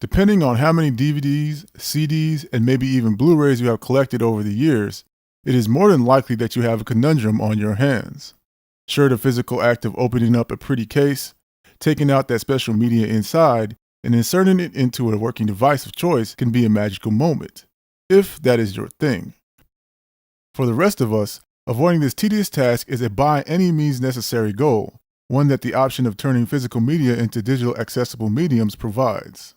Depending on how many DVDs, CDs, and maybe even Blu-rays you have collected over the years, it is more than likely that you have a conundrum on your hands. Sure, the physical act of opening up a pretty case, taking out that special media inside, and inserting it into a working device of choice can be a magical moment, if that is your thing. For the rest of us, avoiding this tedious task is a by any means necessary goal, one that the option of turning physical media into digital accessible mediums provides.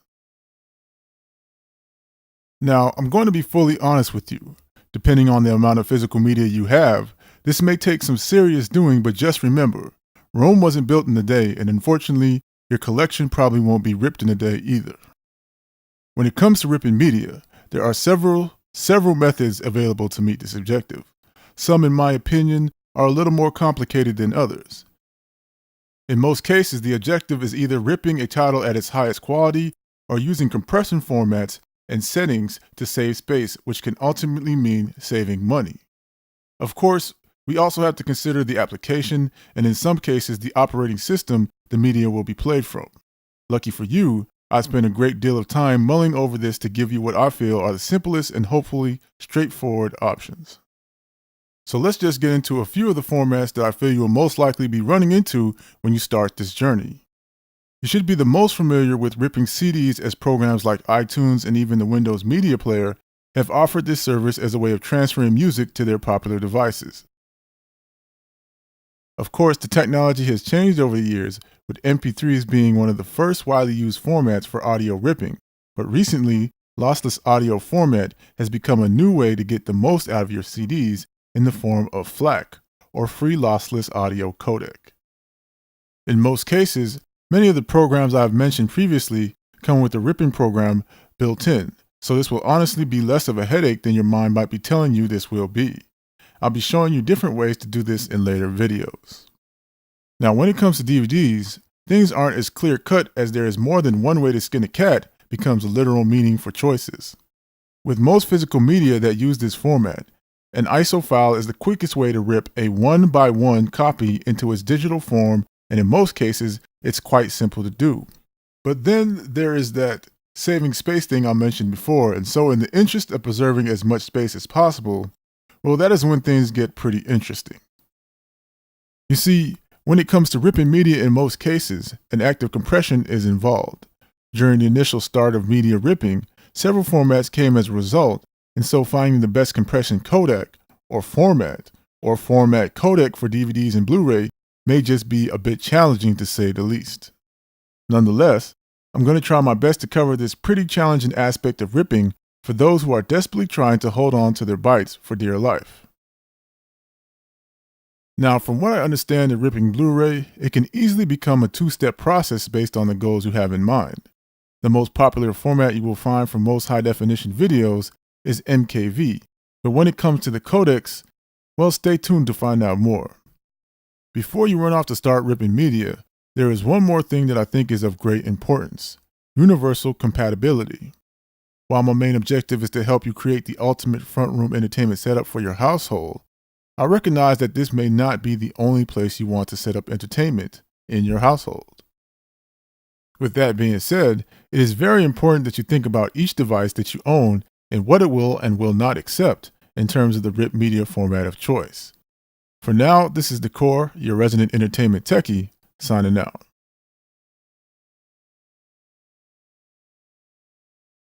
Now, I'm going to be fully honest with you. Depending on the amount of physical media you have, this may take some serious doing, but just remember, Rome wasn't built in a day, and unfortunately, your collection probably won't be ripped in a day either. When it comes to ripping media, there are several methods available to meet this objective. Some, in my opinion, are a little more complicated than others. In most cases, the objective is either ripping a title at its highest quality or using compression formats and settings to save space, which can ultimately mean saving money. Of course, we also have to consider the application and in some cases the operating system the media will be played from. Lucky for you, I spent a great deal of time mulling over this to give you what I feel are the simplest and hopefully straightforward options. So let's just get into a few of the formats that I feel you will most likely be running into when you start this journey. You should be the most familiar with ripping CDs, as programs like iTunes and even the Windows Media Player have offered this service as a way of transferring music to their popular devices. Of course, the technology has changed over the years, with MP3s being one of the first widely used formats for audio ripping, but recently, lossless audio format has become a new way to get the most out of your CDs in the form of FLAC, or Free Lossless Audio Codec. In most cases, many of the programs I've mentioned previously come with a ripping program built in, so this will honestly be less of a headache than your mind might be telling you this will be. I'll be showing you different ways to do this in later videos. Now, when it comes to DVDs, things aren't as clear-cut, as there is more than one way to skin a cat becomes a literal meaning for choices. With most physical media that use this format, an ISO file is the quickest way to rip a one-by-one copy into its digital form, and in most cases, it's quite simple to do. But then there is that saving space thing I mentioned before, and so in the interest of preserving as much space as possible, well, that is when things get pretty interesting. You see, when it comes to ripping media, in most cases, an act of compression is involved. During the initial start of media ripping, several formats came as a result, and so finding the best compression codec, or format codec for DVDs and Blu-ray may just be a bit challenging, to say the least. Nonetheless, I'm going to try my best to cover this pretty challenging aspect of ripping for those who are desperately trying to hold on to their bytes for dear life. Now, from what I understand of ripping Blu-ray, it can easily become a two-step process based on the goals you have in mind. The most popular format you will find for most high-definition videos is MKV, but when it comes to the codecs, well, stay tuned to find out more. Before you run off to start ripping media, there is one more thing that I think is of great importance: universal compatibility. While my main objective is to help you create the ultimate front room entertainment setup for your household, I recognize that this may not be the only place you want to set up entertainment in your household. With that being said, it is very important that you think about each device that you own and what it will and will not accept in terms of the rip media format of choice. For now, this is Decor, your resident entertainment techie, signing out.